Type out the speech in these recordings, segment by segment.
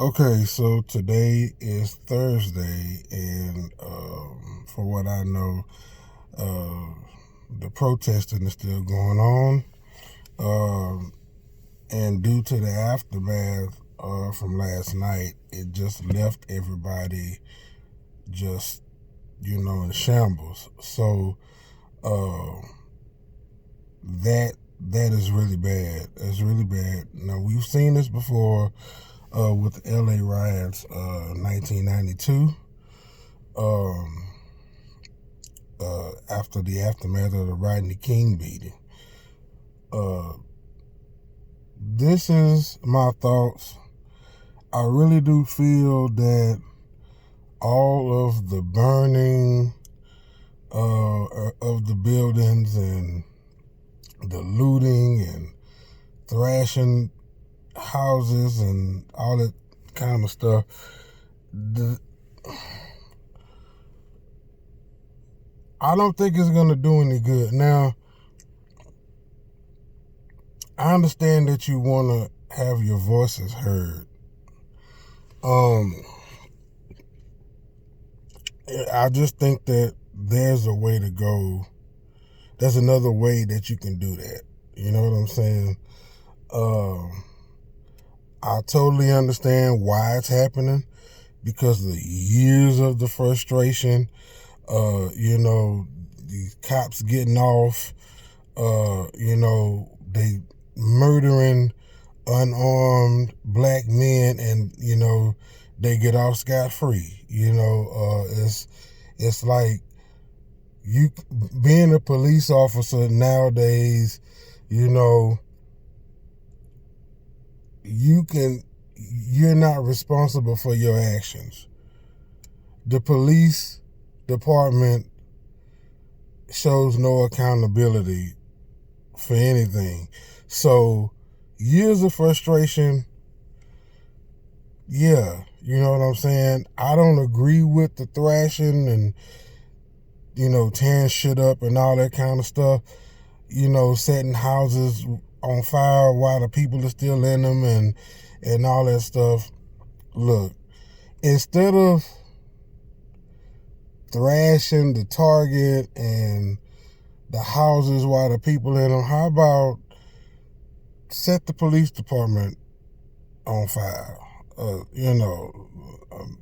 Okay, so today is Thursday, and for what I know, uh, the protesting is still going on. Um, and due to the aftermath from last night, it just left everybody just, in shambles. So uh, that is really bad. It's really bad. Now, we've seen this before with the LA riots, 1992. Um, After the aftermath of the Rodney King beating. Uh, this is my thoughts. I really do feel that all of the burning of the buildings and the looting and thrashing houses and all that kind of stuff, the, I don't think it's going to do any good. Now, I understand that you want to have your voices heard. Um, I just think that there's a way to go. There's another way that you can do that. You know what I'm saying? Um, I totally understand why it's happening because of the years of the frustration. These cops getting off. They murdering unarmed black men, and they get off scot free. It's like you being a police officer nowadays. You know, you're not responsible for your actions. The police department shows no accountability for anything. So years of frustration, yeah, you know what I'm saying? I don't agree with the thrashing and, tearing shit up and all that kind of stuff, setting houses on fire while the people are still in them and all that stuff. Look, instead of thrashing the Target and the houses while the people in them, how about set the police department on fire? Uh, you know, um,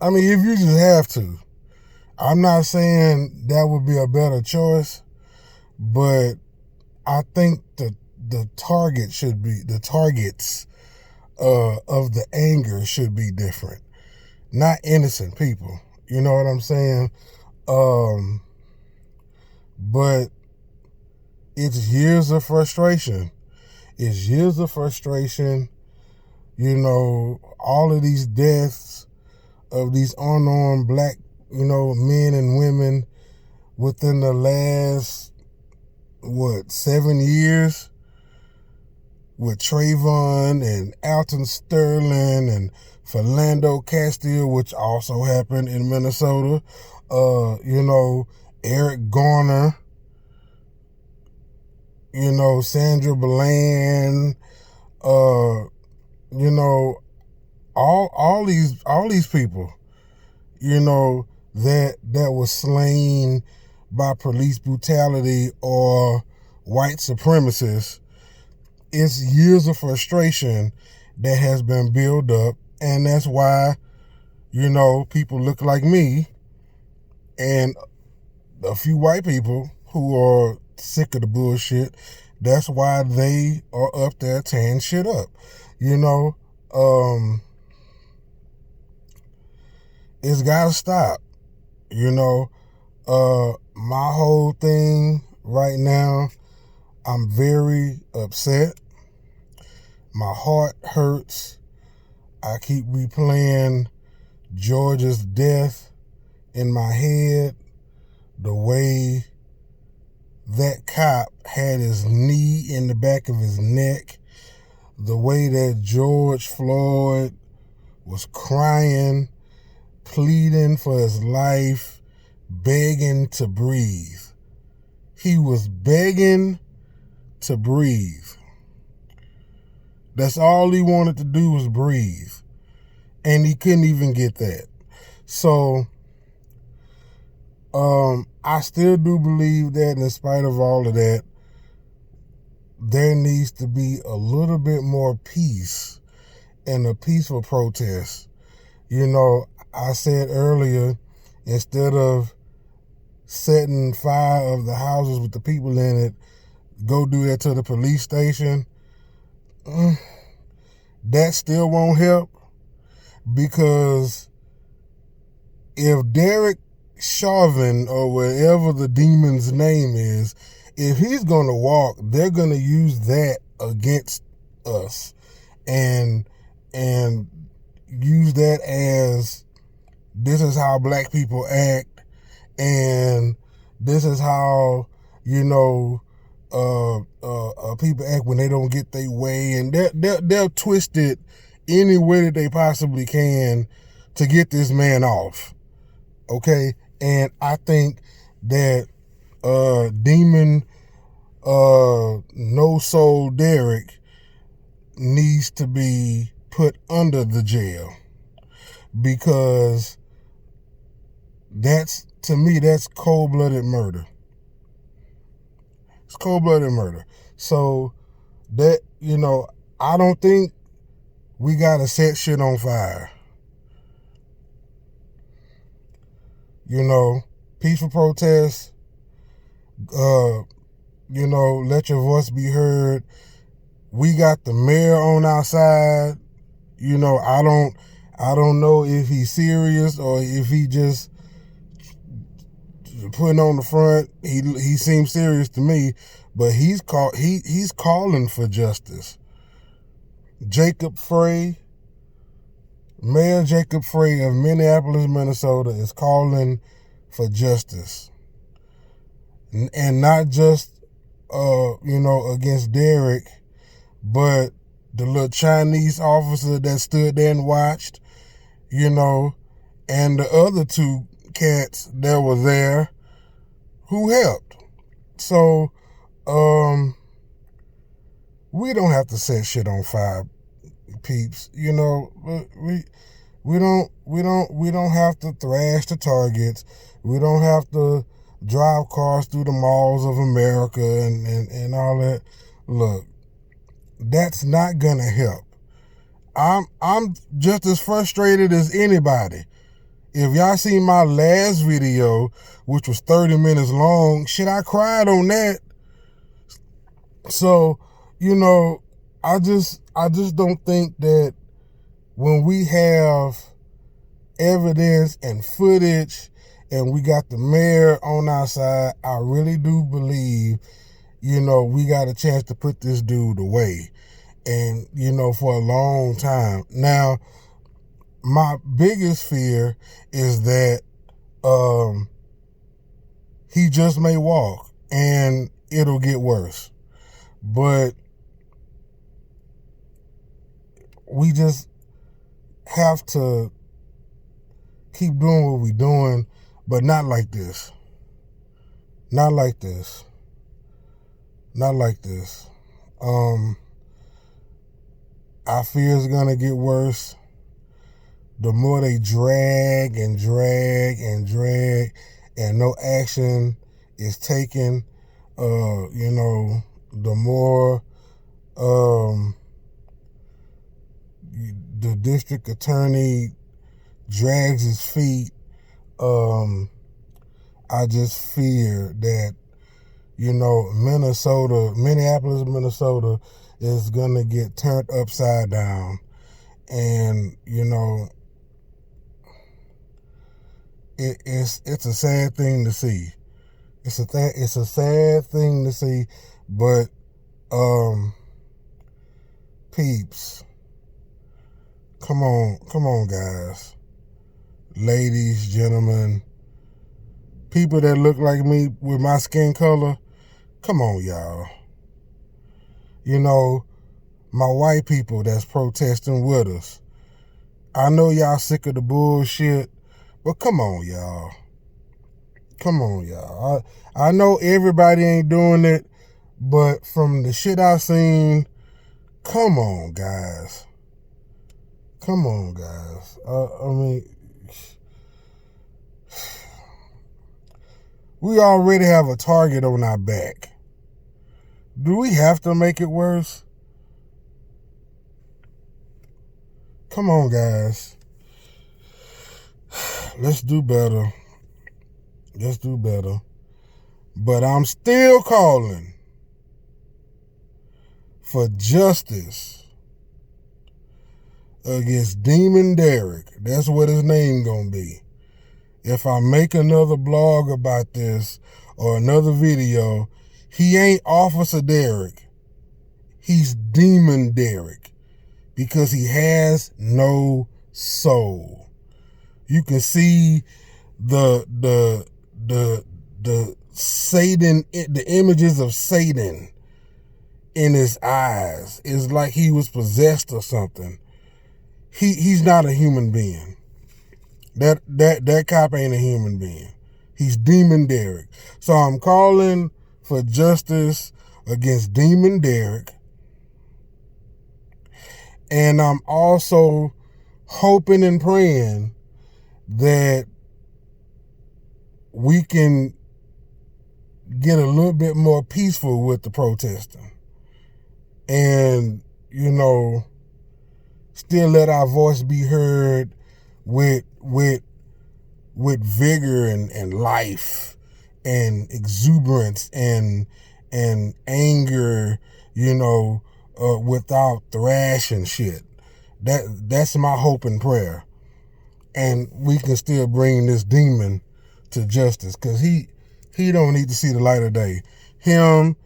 I mean, if you just have to. I'm not saying that would be a better choice, but I think the targets of the anger should be different, not innocent people. You know what I'm saying? Um, but it's years of frustration. It's years of frustration. All of these deaths of these unarmed black, men and women within the last, 7 years with Trayvon and Alton Sterling and Philando Castile, which also happened in Minnesota. Eric Garner, Sandra Bland, uh, you know, all these people, that was slain by police brutality or white supremacists. It's years of frustration that has been built up, and that's why, people look like me and a few white people who are sick of the bullshit. That's why they are up there tearing shit up. You know, um, it's gotta stop. My whole thing right now, I'm very upset. My heart hurts. I keep replaying George's death in my head. The way that cop had his knee in the back of his neck. The way that George Floyd was crying, pleading for his life, begging to breathe. He was begging to breathe. That's all he wanted to do was breathe. And he couldn't even get that. So, I still do believe that in spite of all of that, there needs to be a little bit more peace and a peaceful protest. You know, I said earlier, instead of setting fire of the houses with the people in it, go do that to the police station. That still won't help, because if Derek Chauvin, or whatever the demon's name is, if he's going to walk, they're going to use that against us and use that as, this is how black people act, and this is how, you know, people act when they don't get their way, and they'll twist it any way that they possibly can to get this man off. Okay? And I think that Demon No Soul Derek needs to be put under the jail, because that's, to me, that's cold-blooded murder. It's cold-blooded murder. So that, you know, I don't think we gotta set shit on fire. You know, peaceful protests, you know, let your voice be heard. We got the mayor on our side. You know, I don't know if he's serious or if he just putting on the front. He seems serious to me, but he's calling for justice. Jacob Frey, Mayor Jacob Frey of Minneapolis, Minnesota, is calling for justice, and not just you know, against Derek, but the little Chinese officer that stood there and watched, you know, and the other two cats that were there who helped. So, we don't have to set shit on fire, peeps. You know, we don't have to thrash the targets. We don't have to drive cars through the malls of America and all that. Look, that's not gonna help. I'm just as frustrated as anybody. If y'all seen my last video, which was 30 minutes long, shit, I cried on that. So, you know, I just don't think that when we have evidence and footage and we got the mayor on our side, I really do believe, you know, we got a chance to put this dude away. And, you know, for a long time. Now, my biggest fear is that he just may walk and it'll get worse. But we just have to keep doing what we're doing, but not like this. Not like this. Not like this. I fear it's gonna get worse. The more they drag and drag and drag and no action is taken, you know, the more the district attorney drags his feet, I just fear that, you know, Minneapolis, Minnesota is gonna get turned upside down. And, you know, it's a sad thing to see. It's a sad thing to see, but peeps, come on, guys, ladies, gentlemen, people that look like me with my skin color, come on, y'all. You know, my white people that's protesting with us, I know y'all sick of the bullshit, but come on, y'all. Come on, y'all. I know everybody ain't doing it, but from the shit I've seen, Come on, guys. Come on, guys. I mean, we already have a target on our back. Do we have to make it worse? Come on, guys. Let's do better. Let's do better. But I'm still calling for justice against Demon Derek. That's what his name gonna be. If I make another blog about this or another video, he ain't Officer Derek. He's Demon Derek because he has no soul. You can see the Satan, the images of Satan in his eyes. It's like he was possessed or something. He's not a human being. That cop ain't a human being. He's Demon Derek. So I'm calling for justice against Demon Derek. And I'm also hoping and praying that we can get a little bit more peaceful with the protesting. And, still let our voice be heard with vigor and life and exuberance and anger, without thrash and shit. That's my hope and prayer. And we can still bring this demon to justice, because he don't need to see the light of day. Him,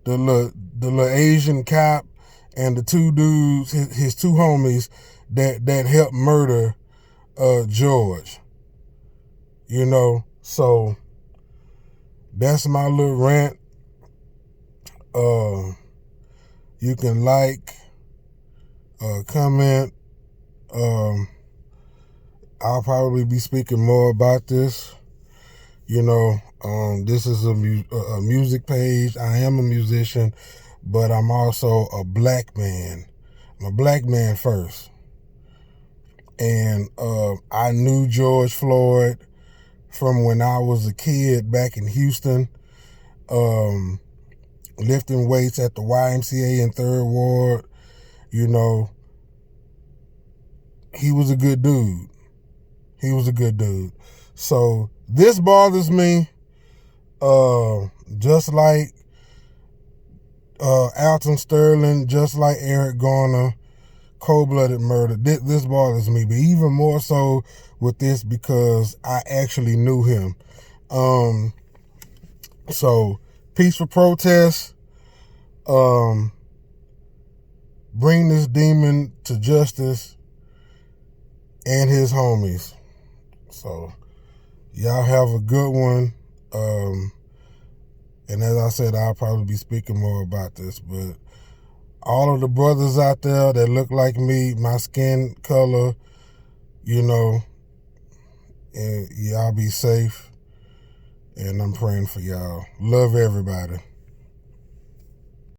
the little Asian cop, and the two dudes, his two homies that helped murder George. So that's my little rant. You can like, comment. I'll probably be speaking more about this. This is a music page. I am a musician, but I'm also a black man. I'm a black man first. And I knew George Floyd from when I was a kid back in Houston, lifting weights at the YMCA in 3rd Ward. He was a good dude. So this bothers me, just like Alton Sterling, just like Eric Garner, cold-blooded murder. This bothers me, but even more so with this because I actually knew him. So peaceful protest. Bring this demon to justice and his homies. So y'all have a good one. And as I said, I'll probably be speaking more about this, but all of the brothers out there that look like me, my skin color, and y'all be safe. And I'm praying for y'all. Love everybody.